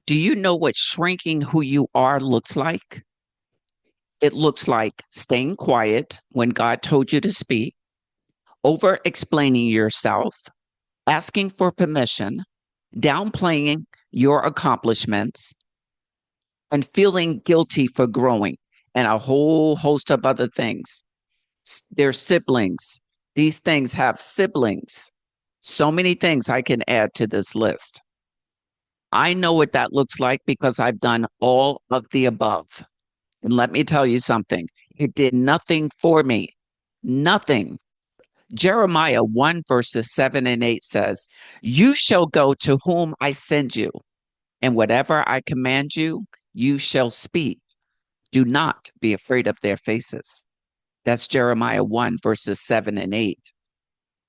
do you know what shrinking who you are looks like? It looks like staying quiet when God told you to speak, over explaining yourself, asking for permission, downplaying your accomplishments, and feeling guilty for growing, and a whole host of other things. Their siblings. These things have siblings. So many things I can add to this list. I know what that looks like because I've done all of the above. And let me tell you something, it did nothing for me. Nothing. Jeremiah 1, verses 7 and 8 says, "You shall go to whom I send you, and whatever I command you, you shall speak. Do not be afraid of their faces." That's Jeremiah 1, verses 7 and 8.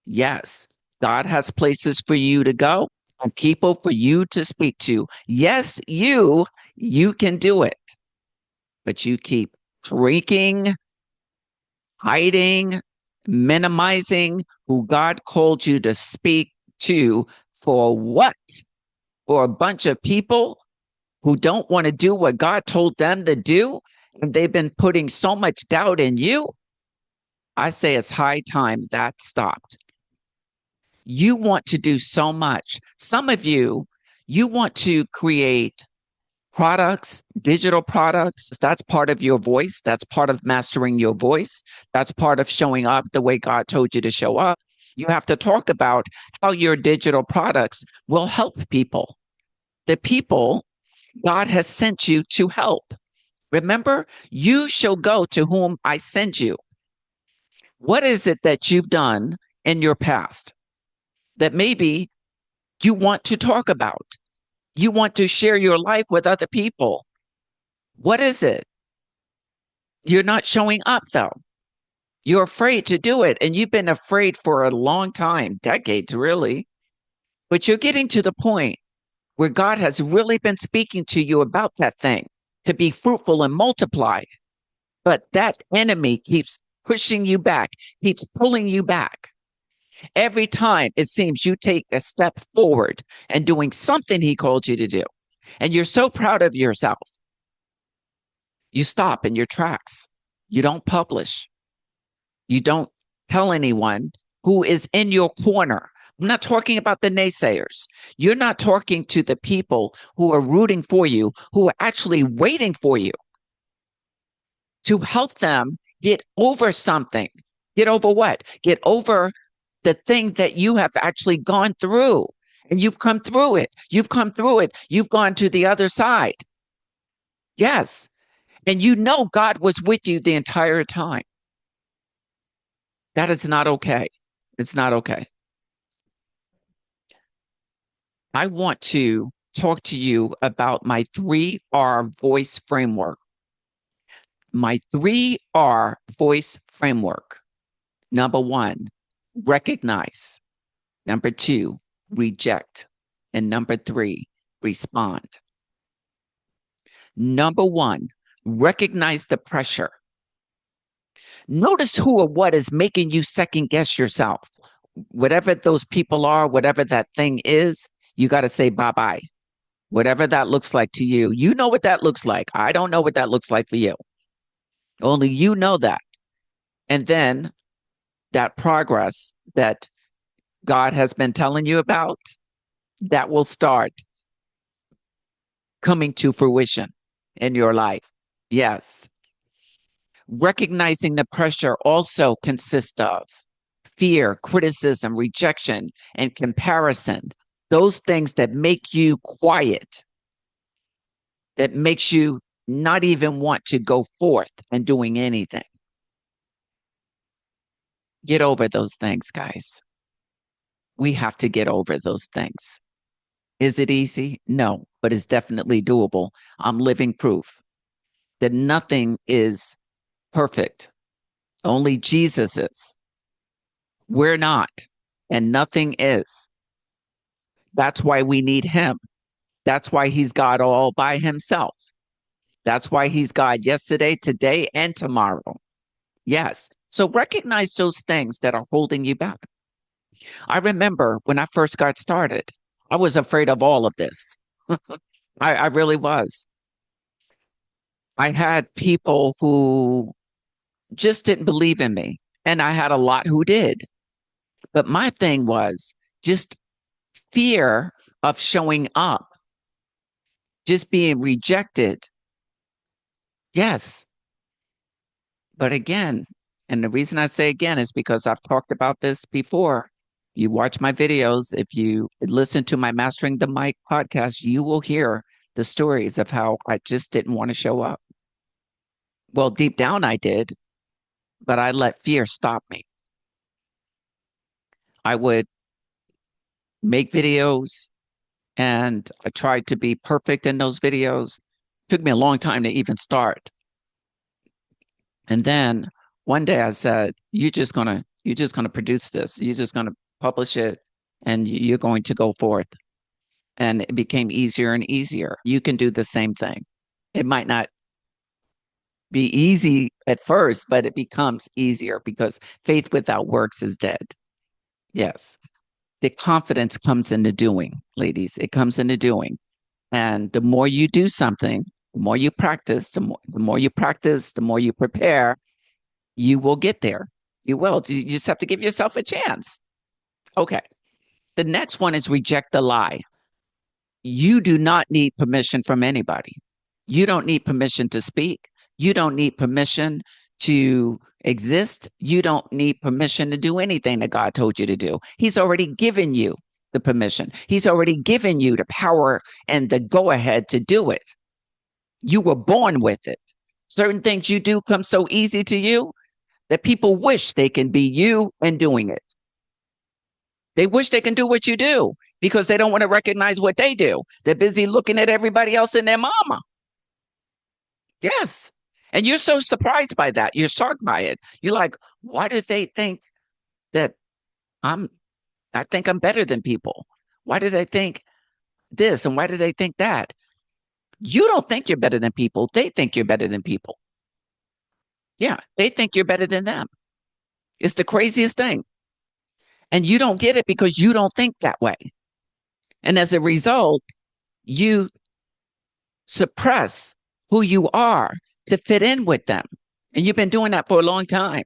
Yes, God has places for you to go and people for you to speak to. Yes, you can do it, but you keep shrinking, hiding, minimizing who God called you to speak to for what? For a bunch of people who don't want to do what God told them to do, and they've been putting so much doubt in you. I say it's high time that stopped. You want to do so much. Some of you want to create products, digital products. That's part of your voice. That's part of mastering your voice. That's part of showing up the way God told you to show up. You have to talk about how your digital products will help people, the people God has sent you to help. Remember, you shall go to whom I send you. What is it that you've done in your past that maybe you want to talk about? You want to share your life with other people. What is it? You're not showing up though. You're afraid to do it. And you've been afraid for a long time, decades really. But you're getting to the point where God has really been speaking to you about that thing to be fruitful and multiply. But that enemy keeps pushing you back, keeps pulling you back. Every time it seems you take a step forward and doing something he called you to do, and you're so proud of yourself, you stop in your tracks. You don't publish. You don't tell anyone who is in your corner. I'm not talking about the naysayers. You're not talking to the people who are rooting for you, who are actually waiting for you to help them get over something. Get over what? Get over the thing that you have actually gone through. And you've come through it. You've come through it. You've gone to the other side. Yes. And you know God was with you the entire time. That is not okay. It's not okay. I want to talk to you about my 3R voice framework. My 3R voice framework. Number 1, recognize. Number 2, reject. And number 3, respond. Number 1, recognize the pressure. Notice who or what is making you second guess yourself. Whatever those people are, whatever that thing is, you got to say bye-bye. Whatever that looks like to you. You know what that looks like. I don't know what that looks like for you. Only you know that. And then that progress that God has been telling you about, that will start coming to fruition in your life. Yes. Recognizing the pressure also consists of fear, criticism, rejection, and comparison. Those things that make you quiet, that makes you not even want to go forth and doing anything. Get over those things, guys. We have to get over those things. Is it easy? No, but it's definitely doable. I'm living proof that nothing is perfect. Only Jesus is. We're not, and nothing is. That's why we need him. That's why he's God all by himself. That's why he's God yesterday, today, and tomorrow. Yes. So recognize those things that are holding you back. I remember when I first got started, I was afraid of all of this. I really was. I had people who just didn't believe in me, and I had a lot who did. But my thing was just fear of showing up, just being rejected. Yes. But again, and the reason I say again is because I've talked about this before. You watch my videos, if you listen to my Mastering the Mic podcast, you will hear the stories of how I just didn't want to show up. Well, deep down I did, but I let fear stop me. I would make videos and I tried to be perfect in those videos. It took me a long time to even start. And then one day I said, you're just gonna produce this. You're just gonna publish it and you're going to go forth. And it became easier and easier. You can do the same thing. It might not be easy at first, but it becomes easier because faith without works is dead. Yes. The confidence comes in the doing, ladies. It comes in the doing. And the more you do something, the more you practice, the more you practice, the more you prepare, you will get there. You will. You just have to give yourself a chance. Okay. The next one is reject the lie. You do not need permission from anybody. You don't need permission to speak. You don't need permission to exist. You don't need permission to do anything that God told you to do. He's already given you the permission. He's already given you the power and the go ahead to do it. You were born with it. Certain things you do come so easy to you that people wish they can be you and doing it. They wish they can do what you do because they don't want to recognize what they do. They're busy looking at everybody else and their mama. Yes. And you're so surprised by that. You're shocked by it. You're like, why do they think that I'm, I think I'm better than people? Why do they think this and why do they think that? You don't think you're better than people. They think you're better than people. Yeah. They think you're better than them. It's the craziest thing. And you don't get it because you don't think that way. And as a result, you suppress who you are to fit in with them. And you've been doing that for a long time.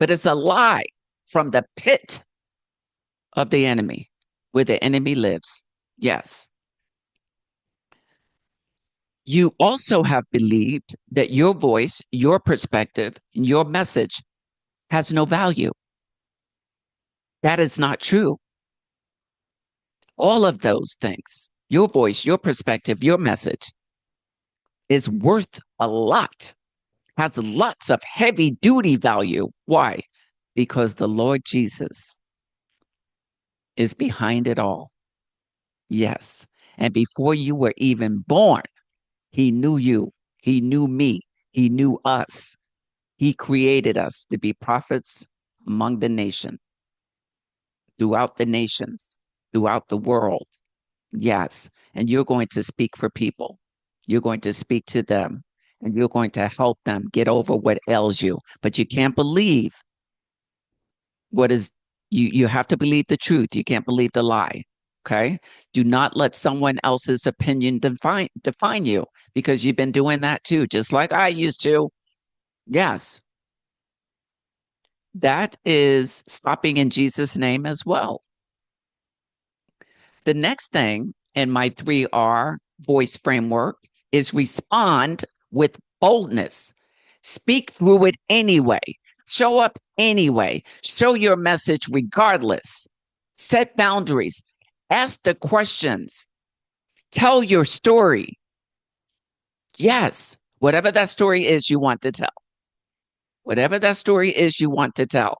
But it's a lie from the pit of the enemy, where the enemy lives. Yes. You also have believed that your voice, your perspective, and your message has no value. That is not true. All of those things, your voice, your perspective, your message, is worth a lot, has lots of heavy duty value. Why? Because the Lord Jesus is behind it all. Yes. And before you were even born, he knew you. He knew me. He knew us. He created us to be prophets among the nation, throughout the nations, throughout the world. Yes. And you're going to speak for people. You're going to speak to them and you're going to help them get over what ails you. But you can't believe what is, you have to believe the truth. You can't believe the lie. Okay. Do not let someone else's opinion define you because you've been doing that too, just like I used to. Yes. That is stopping in Jesus' name as well. The next thing in my 3R voice framework is respond with boldness. Speak through it anyway. Show up anyway. Show your message regardless. Set boundaries. Ask the questions. Tell your story. Yes, whatever that story is you want to tell. Whatever that story is you want to tell.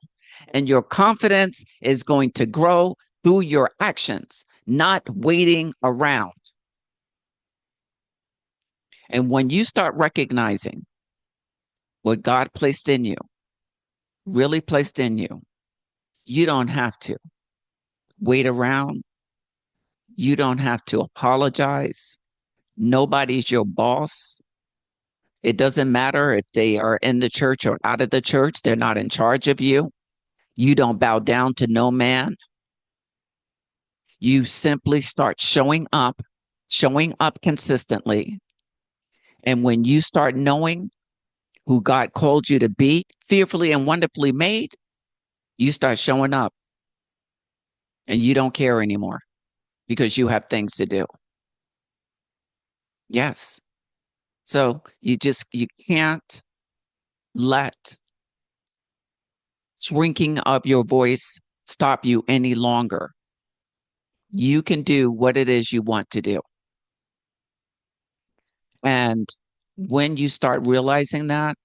And your confidence is going to grow through your actions, not waiting around. And when you start recognizing what God placed in you, really placed in you, you don't have to wait around. You don't have to apologize. Nobody's your boss. It doesn't matter if they are in the church or out of the church. They're not in charge of you. You don't bow down to no man. You simply start showing up showing up consistently. And when you start knowing who God called you to be, fearfully and wonderfully made, you start showing up and you don't care anymore because you have things to do. Yes. So you can't let shrinking of your voice stop you any longer. You can do what it is you want to do. And when you start realizing that,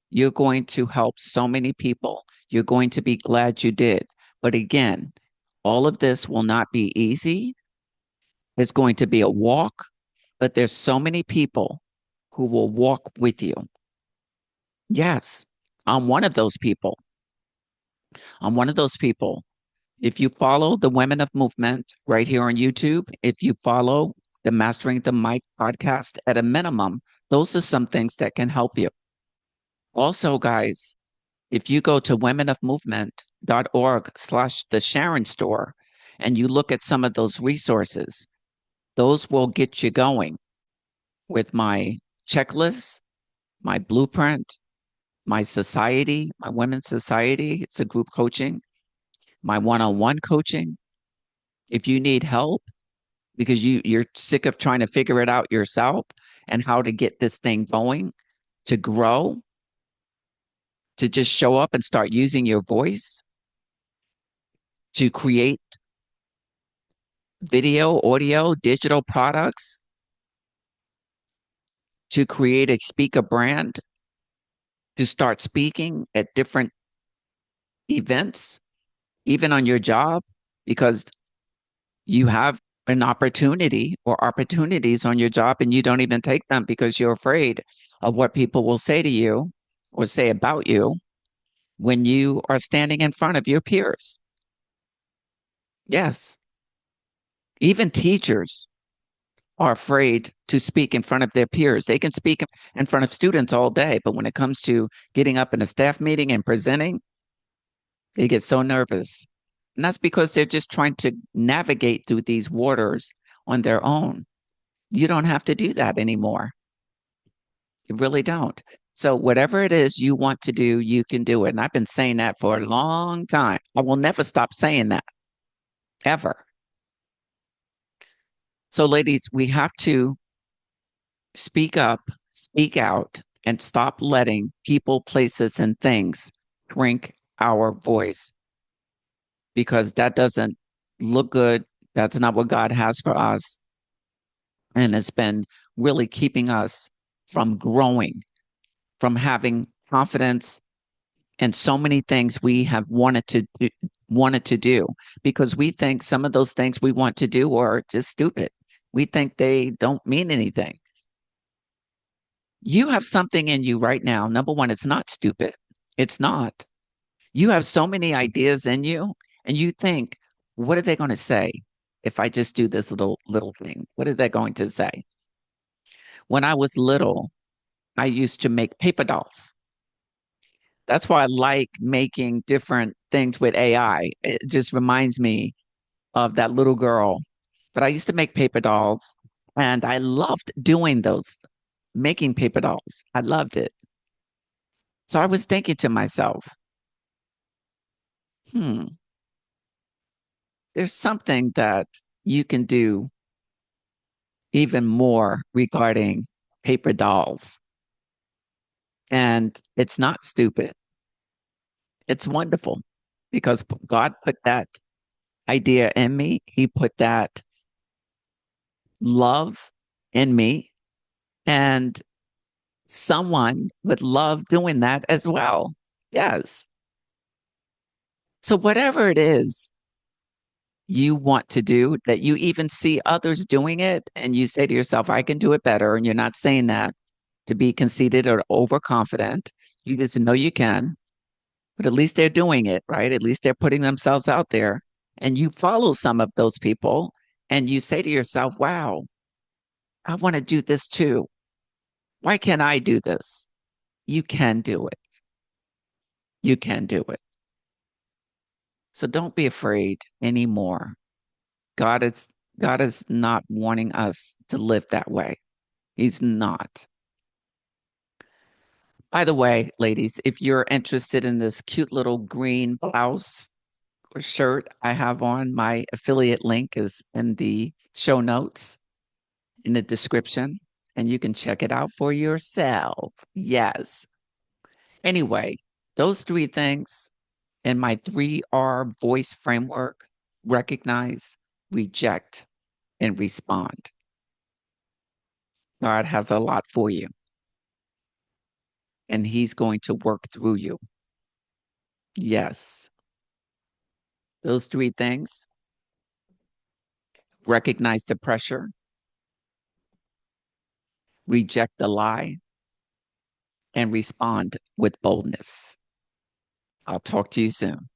you're going to help so many people. You're going to be glad you did. But again, all of this will not be easy. It's going to be a walk, but there's so many people who will walk with you. Yes, I'm one of those people. I'm one of those people. If you follow the Women of Movement right here on YouTube, if you follow the Mastering the Mic podcast at a minimum, those are some things that can help you. Also, guys, if you go to womenofmovement.org/ the Sharon store and you look at some of those resources, those will get you going with my checklist, my blueprint, my society, my women's society. It's a group coaching, my one-on-one coaching. If you need help because you're sick of trying to figure it out yourself and how to get this thing going, to grow, to just show up and start using your voice, to create video, audio, digital products, to create a speaker brand, to start speaking at different events, even on your job, because you have an opportunity or opportunities on your job and you don't even take them because you're afraid of what people will say to you or say about you when you are standing in front of your peers. Yes, even teachers are afraid to speak in front of their peers. They can speak in front of students all day, but when it comes to getting up in a staff meeting and presenting, they get so nervous. And that's because they're just trying to navigate through these waters on their own. You don't have to do that anymore. You really don't. So, whatever it is you want to do, you can do it. And I've been saying that for a long time. I will never stop saying that, ever. So, ladies, we have to speak up, speak out, and stop letting people, places, and things shrink our voice because that doesn't look good. That's not what God has for us. And it's been really keeping us from growing, from having confidence in so many things we have wanted to do because we think some of those things we want to do are just stupid. We think they don't mean anything. You have something in you right now. Number one, it's not stupid. It's not. You have so many ideas in you, and you think, what are they going to say if I just do this little thing? What are they going to say? When I was little, I used to make paper dolls. That's why I like making different things with AI. It just reminds me of that little girl. But I used to make paper dolls, and I loved doing those, making paper dolls. I loved it. So I was thinking to myself, hmm, there's something that you can do even more regarding paper dolls. And it's not stupid. It's wonderful because God put that idea in me. He put that love in me. And someone would love doing that as well. Yes. So, whatever it is you want to do, that you even see others doing it, and you say to yourself, I can do it better. And you're not saying that to be conceited or overconfident. You just know you can, but at least they're doing it, right? At least they're putting themselves out there. And you follow some of those people and you say to yourself, wow, I want to do this too. Why can't I do this? You can do it. You can do it. So don't be afraid anymore. God is God is not wanting us to live that way. He's not. By the way, ladies, if you're interested in this cute little green blouse or shirt I have on, my affiliate link is in the show notes, in the description, and you can check it out for yourself. Yes. Anyway, those three things in my 3R voice framework: recognize, reject, and respond. God has a lot for you, and He's going to work through you. Yes. Those three things: recognize the pressure, reject the lie, and respond with boldness. I'll talk to you soon.